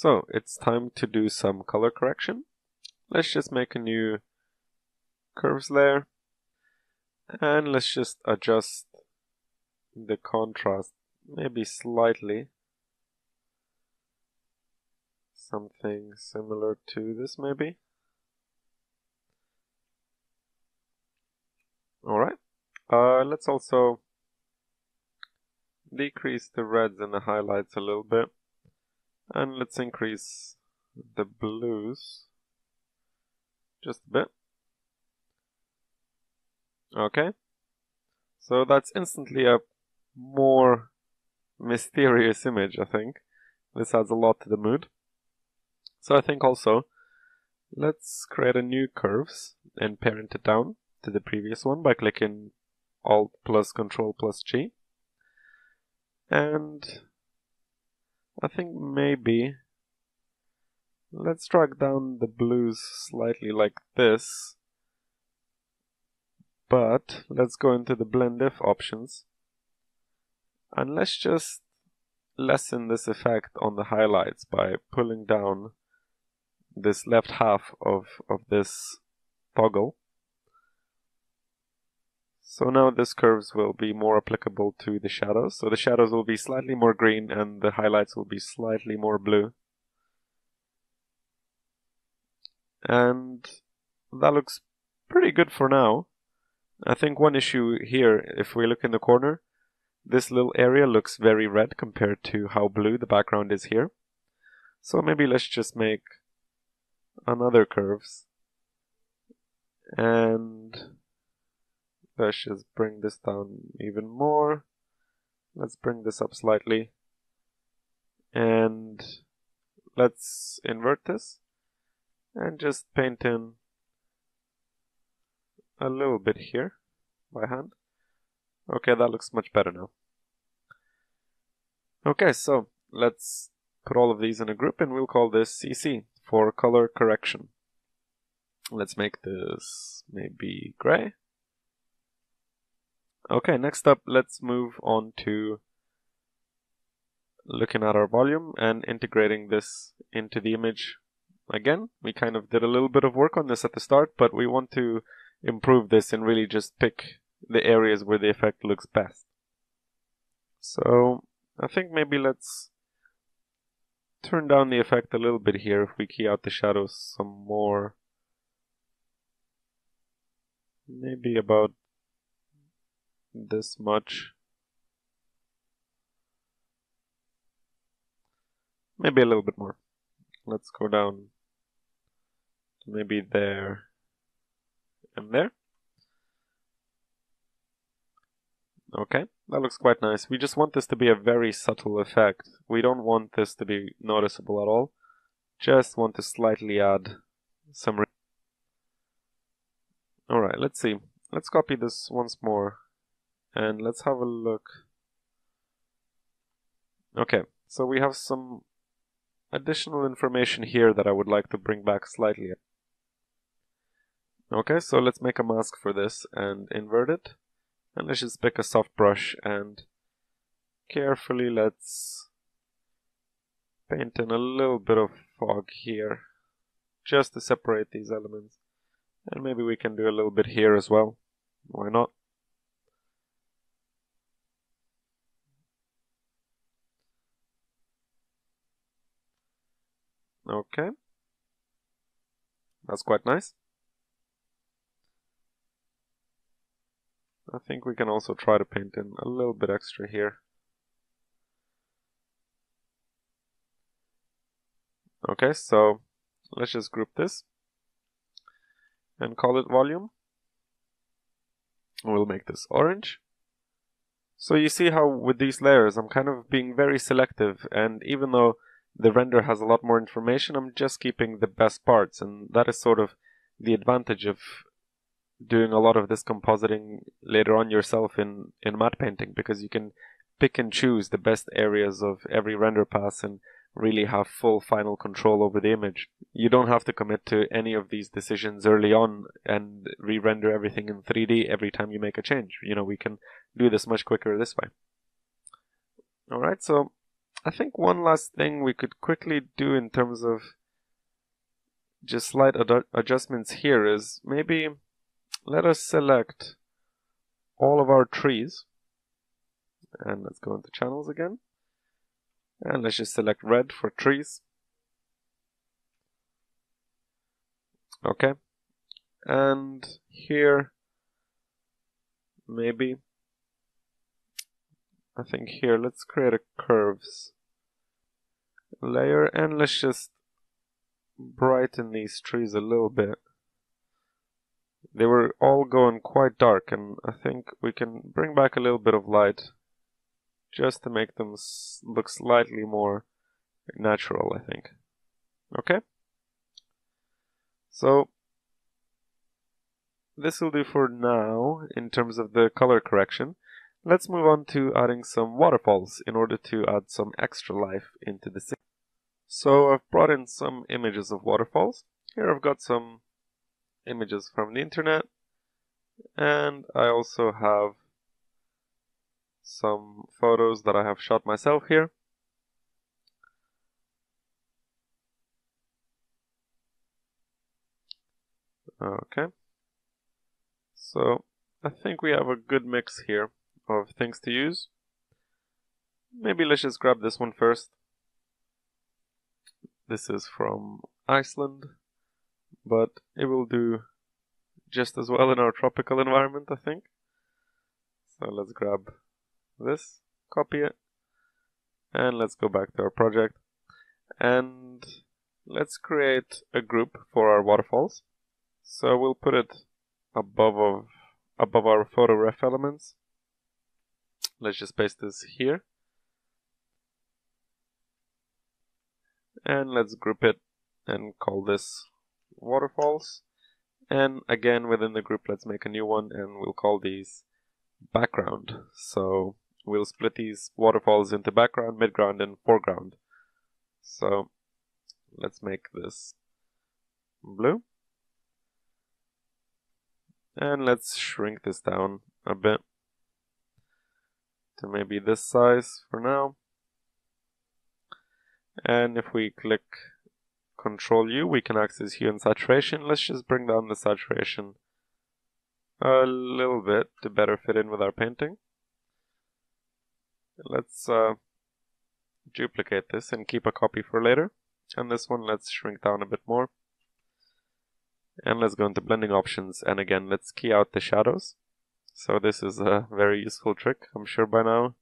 So it's time to do some color correction. Let's just make a new curves layer, and let's just adjust the contrast maybe slightly. Something similar to this maybe. Alright, let's also decrease the reds and the highlights a little bit, and let's increase the blues just a bit. Okay, so that's instantly a more mysterious image, I think. This adds a lot to the mood. So I think also, let's create a new curves and parent it down to the previous one by clicking Alt plus Control plus G. And I think maybe let's drag down the blues slightly like this. But let's go into the blend if options. And let's just lessen this effect on the highlights by pulling down this left half of this toggle. So now this curves will be more applicable to the shadows. So the shadows will be slightly more green and the highlights will be slightly more blue. And that looks pretty good for now. I think one issue here, if we look in the corner, this little area looks very red compared to how blue the background is here. So maybe let's just make another curves. And let's just bring this down even more. Let's bring this up slightly. And let's invert this and just paint in a little bit here by hand. Okay, that looks much better now. Okay, so let's put all of these in a group and we'll call this CC for color correction. Let's make this maybe gray. Okay, next up, let's move on to looking at our volume and integrating this into the image. Again, we kind of did a little bit of work on this at the start, but we want to improve this and really just pick the areas where the effect looks best. So I think maybe let's turn down the effect a little bit here if we key out the shadows some more. Maybe about this much. Maybe a little bit more. Let's go down to maybe there and there. Okay, that looks quite nice. We just want this to be a very subtle effect. We don't want this to be noticeable at all. Just want to slightly add some... Alright, let's see. Let's copy this once more. And let's have a look. Okay, so we have some additional information here that I would like to bring back slightly. Okay, so let's make a mask for this and invert it. And let's just pick a soft brush and carefully let's paint in a little bit of fog here, just to separate these elements. And maybe we can do a little bit here as well. Why not? Okay. That's quite nice. I think we can also try to paint in a little bit extra here. Okay, so let's just group this and call it volume. We'll make this orange. So you see how with these layers I'm kind of being very selective, and even though the render has a lot more information, I'm just keeping the best parts, and that is sort of the advantage of doing a lot of this compositing later on yourself in matte painting, because you can pick and choose the best areas of every render pass and really have full final control over the image. You don't have to commit to any of these decisions early on and re-render everything in 3D every time you make a change. You know, we can do this much quicker this way. Alright, so I think one last thing we could quickly do in terms of just slight adjustments here is maybe let us select all of our trees, and let's go into channels again, and let's just select red for trees. Okay, and here maybe I think here let's create a curves layer, and let's just brighten these trees a little bit. They were all going quite dark, and I think we can bring back a little bit of light just to make them look slightly more natural, I think. Okay? So this will do for now in terms of the color correction. Let's move on to adding some waterfalls in order to add some extra life into the scene. So I've brought in some images of waterfalls. Here I've got some images from the internet, and I also have some photos that I have shot myself here. Okay, so I think we have a good mix here of things to use. Maybe let's just grab this one first. This is from Iceland, but it will do just as well in our tropical environment, I think. So let's grab this, copy it, and let's go back to our project. And let's create a group for our waterfalls. So we'll put it above our photo ref elements. Let's just paste this here. And let's group it and call this waterfalls. And again, within the group, let's make a new one, and we'll call these background. So we'll split these waterfalls into background, midground, and foreground. So let's make this blue. And let's shrink this down a bit to maybe this size for now. And if we click Control U, we can access hue and saturation. Let's just bring down the saturation a little bit to better fit in with our painting. Let's duplicate this and keep a copy for later. And this one, let's shrink down a bit more. And let's go into blending options, and again, let's key out the shadows. So this is a very useful trick. I'm sure by now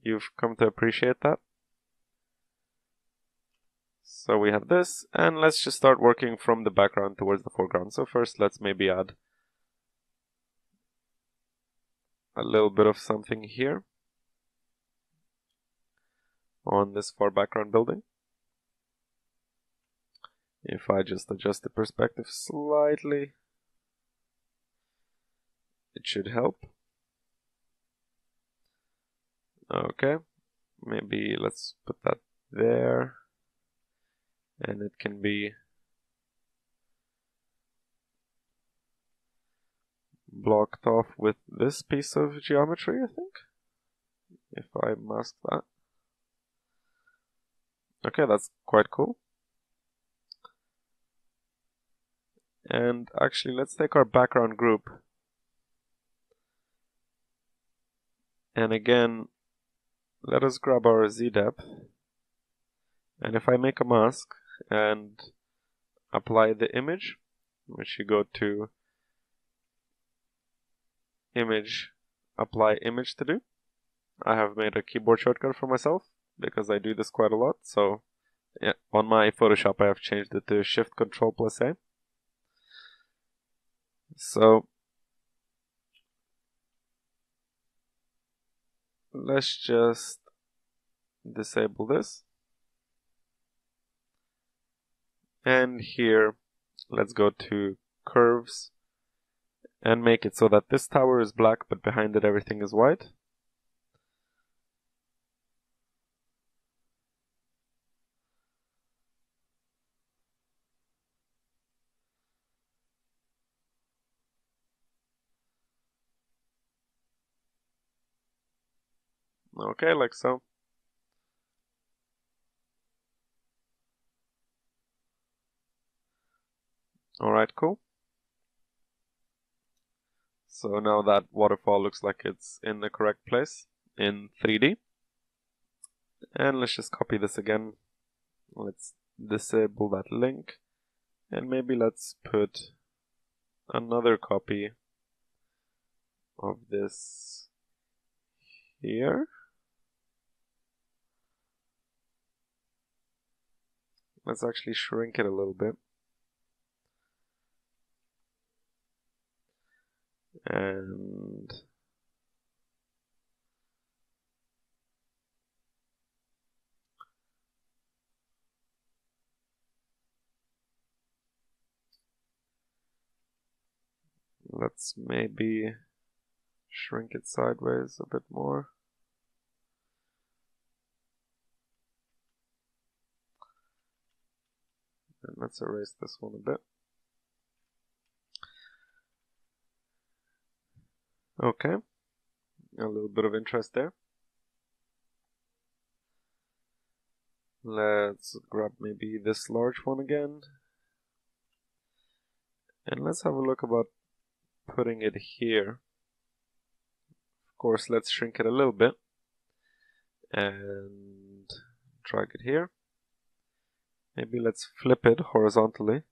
you've come to appreciate that. So we have this, and let's just start working from the background towards the foreground. So first, let's maybe add a little bit of something here on this far background building. If I just adjust the perspective slightly, it should help. Okay, maybe let's put that there, and it can be blocked off with this piece of geometry, I think, if I mask that. Okay, that's quite cool. And actually, let's take our background group, and again, let us grab our Z depth, and if I make a mask and apply the image, which you go to image, apply image to do. I have made a keyboard shortcut for myself because I do this quite a lot. So yeah, on my Photoshop I have changed it to Shift Control plus A. So let's just disable this. And here, let's go to curves and make it so that this tower is black, but behind it everything is white. Okay, like so. Alright, cool. So now that waterfall looks like it's in the correct place in 3D. And let's just copy this again. Let's disable that link. And maybe let's put another copy of this here. Let's actually shrink it a little bit. And let's maybe shrink it sideways a bit more. And let's erase this one a bit. Okay, a little bit of interest there. Let's grab maybe this large one again. And let's have a look about putting it here. Of course, let's shrink it a little bit. And drag it here. Maybe let's flip it horizontally.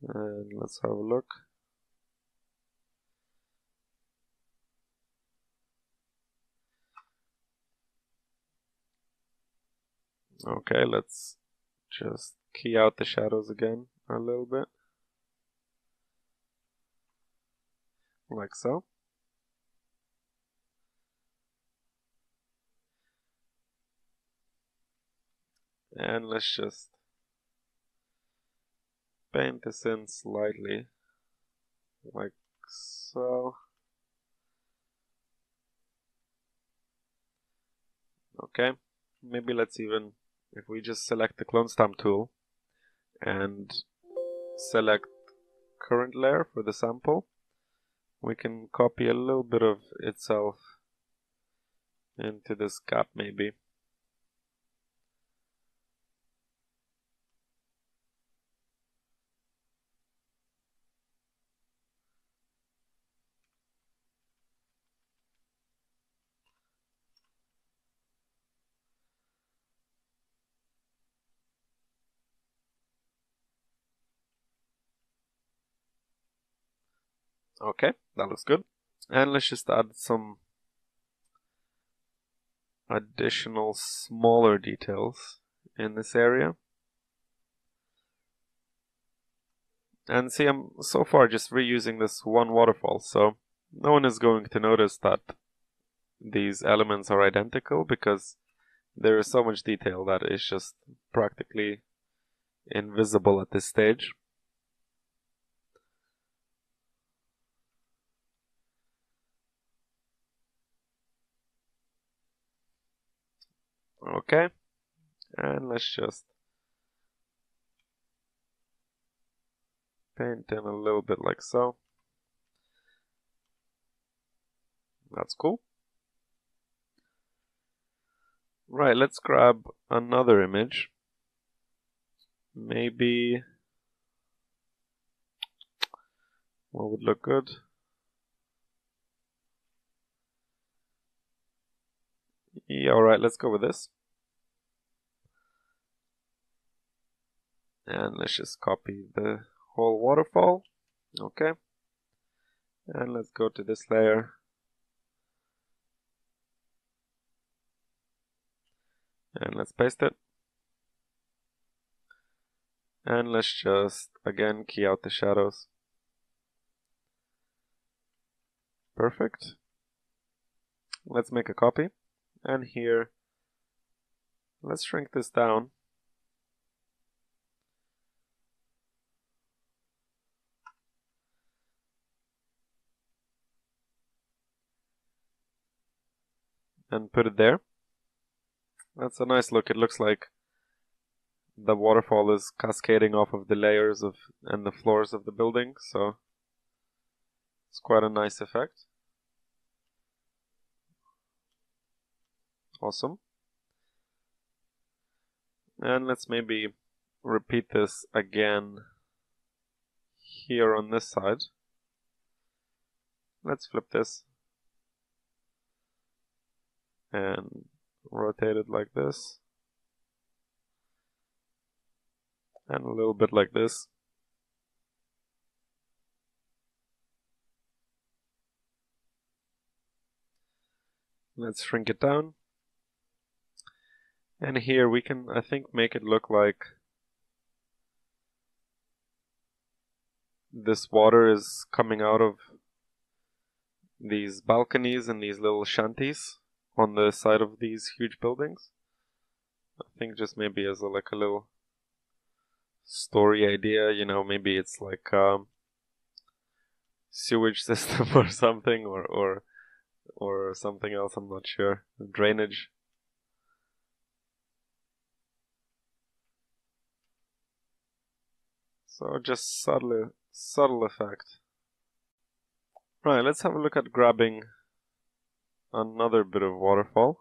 And let's have a look. Okay, let's just key out the shadows again a little bit. Like so. And let's just paint this in slightly. Like so. Okay, maybe let's even, if we just select the clone stamp tool and select current layer for the sample, we can copy a little bit of itself into this gap maybe. Okay, that looks good. And let's just add some additional smaller details in this area. And see, I'm so far just reusing this one waterfall, so no one is going to notice that these elements are identical because there is so much detail that is just practically invisible at this stage. Okay, and let's just paint in a little bit like so. That's cool. Right, let's grab another image. Maybe what would look good? Yeah, alright, let's go with this. And let's just copy the whole waterfall. Okay. And let's go to this layer. And let's paste it. And let's just, again, key out the shadows. Perfect. Let's make a copy. And here, let's shrink this down. And put it there. That's a nice look. It looks like the waterfall is cascading off of the layers of and the floors of the building, so it's quite a nice effect. Awesome. And let's maybe repeat this again here on this side. Let's flip this and rotate it like this, and a little bit like this. Let's shrink it down. And here we can, I think, make it look like this water is coming out of these balconies and these little shanties on the side of these huge buildings. I think just maybe as like a little story idea, you know, maybe it's like sewage system or something, or something else, I'm not sure. Drainage. So just subtle effect. Right, let's have a look at grabbing another bit of waterfall.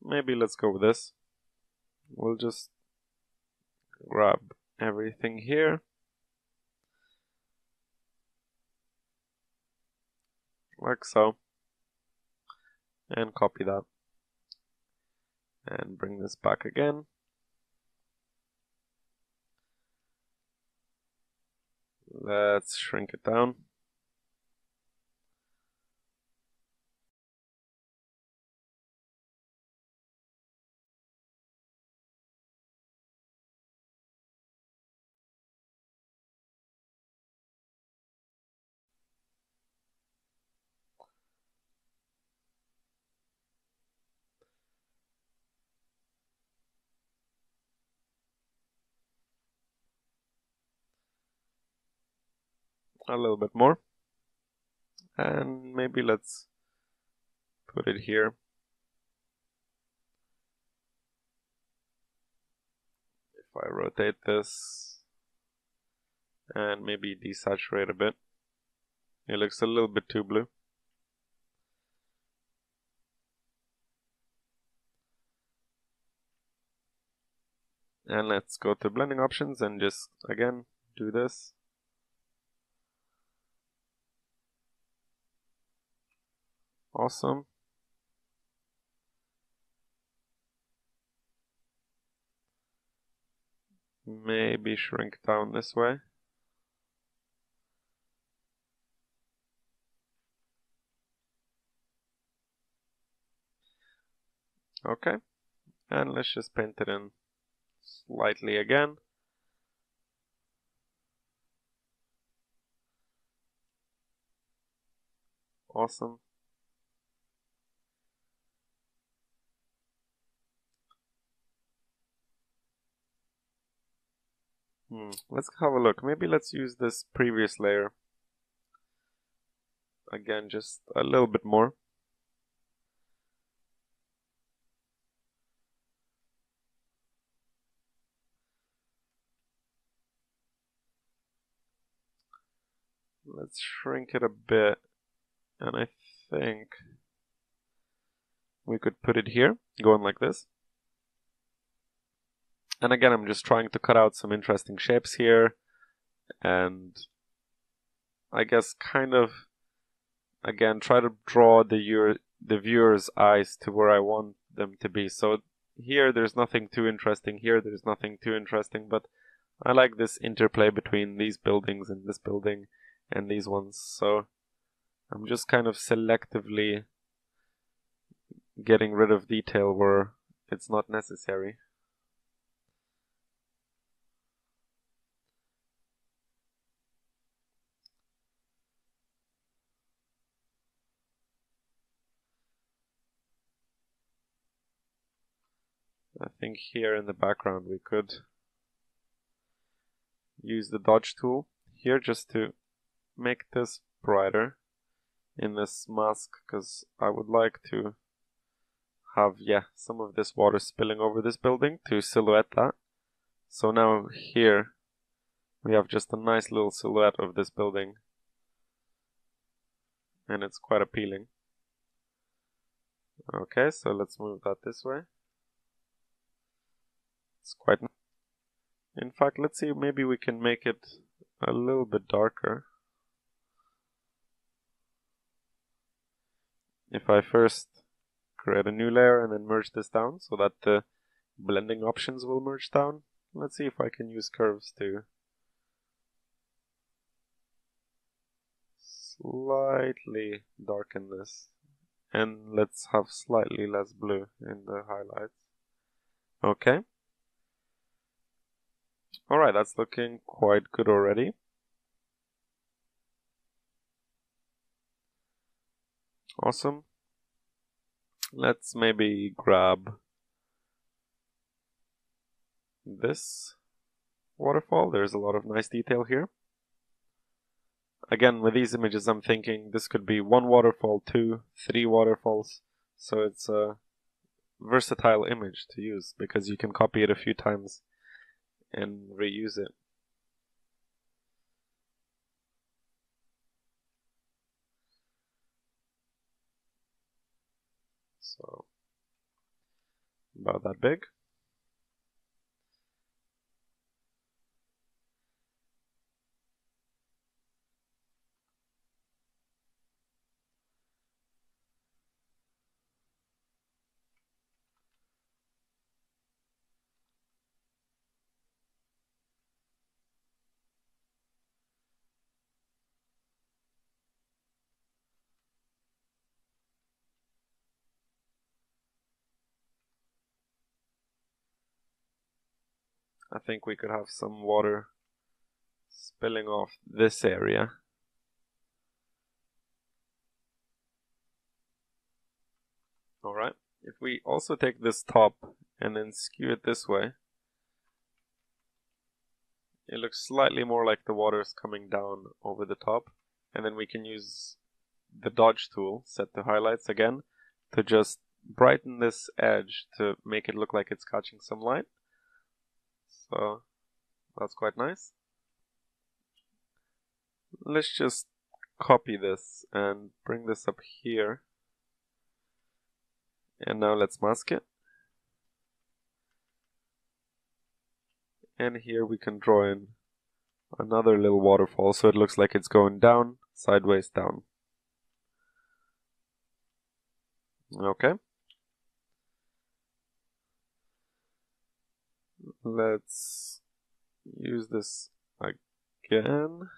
Maybe let's go with this. We'll just grab everything here, like so, and copy that, and bring this back again. Let's shrink it down. A little bit more, and maybe let's put it here. If I rotate this and maybe desaturate a bit, it looks a little bit too blue. And let's go to blending options and just again do this. Awesome. Maybe shrink down this way. Okay, and let's just paint it in slightly again. Awesome. Let's have a look. Maybe let's use this previous layer again, just a little bit more. Let's shrink it a bit, and I think we could put it here, going like this. And again, I'm just trying to cut out some interesting shapes here, and I guess kind of, again, try to draw the viewer's eyes to where I want them to be. So here there's nothing too interesting, here there's nothing too interesting, but I like this interplay between these buildings and this building and these ones. So I'm just kind of selectively getting rid of detail where it's not necessary. I think here in the background we could use the dodge tool here just to make this brighter in this mask, because I would like to have, some of this water spilling over this building to silhouette that. So now here we have just a nice little silhouette of this building, and it's quite appealing. Okay, so let's move that this way. It's quite... In fact, let's see, maybe we can make it a little bit darker. If I first create a new layer and then merge this down so that the blending options will merge down. Let's see if I can use curves to slightly darken this. And let's have slightly less blue in the highlights. Okay. Alright, that's looking quite good already. Awesome. Let's maybe grab this waterfall. There's a lot of nice detail here. Again, with these images, I'm thinking this could be 1 waterfall, 2, 3 waterfalls. So it's a versatile image to use because you can copy it a few times and reuse it. So, about that big. I think we could have some water spilling off this area. Alright, if we also take this top and then skew it this way, it looks slightly more like the water is coming down over the top. And then we can use the dodge tool, set to highlights again, to just brighten this edge to make it look like it's catching some light. So that's quite nice. Let's just copy this and bring this up here. And now let's mask it. And here we can draw in another little waterfall so it looks like it's going down, sideways down. Okay. Let's use this again.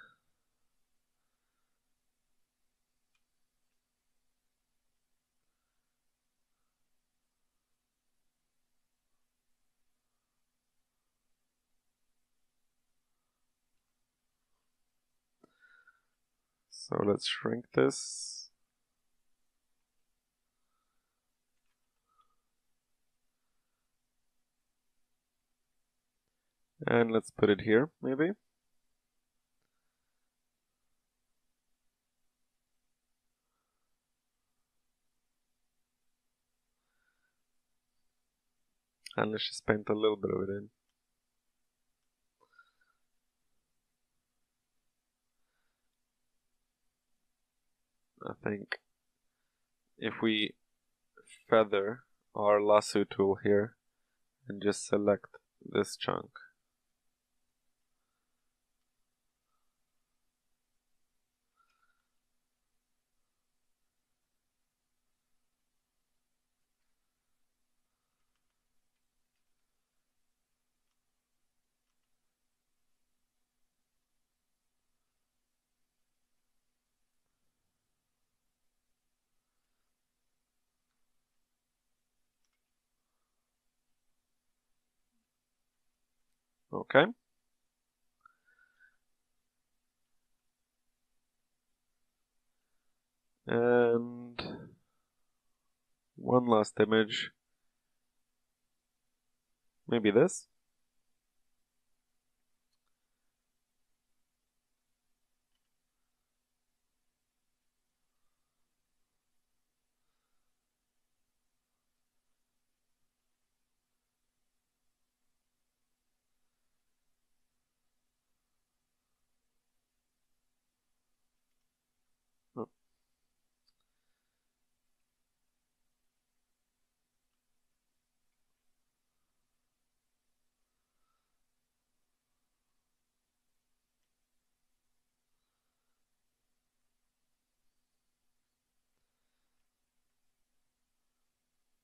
So let's shrink this. And let's put it here, maybe. And let's just paint a little bit of it in. I think if we feather our lasso tool here and just select this chunk. Okay. And one last image. Maybe this.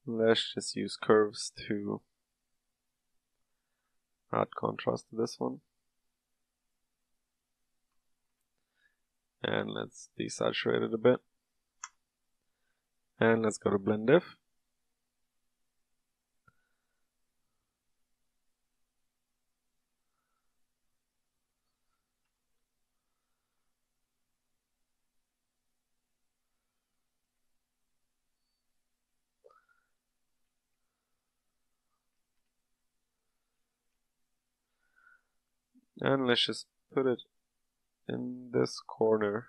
Let's just use curves to add contrast to this one. And let's desaturate it a bit. And let's go to blend diff. And let's just put it in this corner.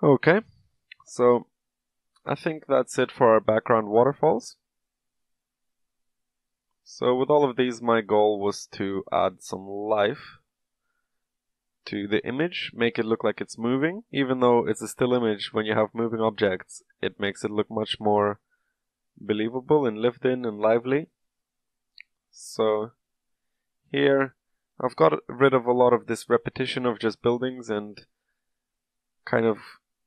Okay, so I think that's it for our background waterfalls. So with all of these, my goal was to add some life to the image, make it look like it's moving. Even though it's a still image, when you have moving objects, it makes it look much more believable and lived in and lively. So here, I've got rid of a lot of this repetition of just buildings and kind of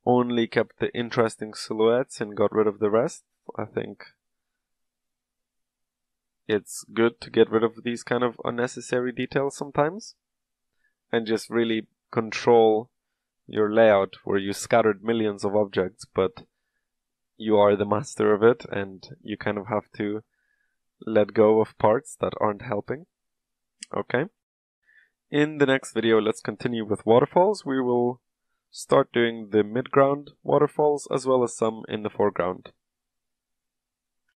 only kept the interesting silhouettes and got rid of the rest. I think it's good to get rid of these kind of unnecessary details sometimes and just really control your layout where you scattered millions of objects, but you are the master of it and you kind of have to let go of parts that aren't helping. Okay. In the next video, let's continue with waterfalls. We will start doing the midground waterfalls as well as some in the foreground.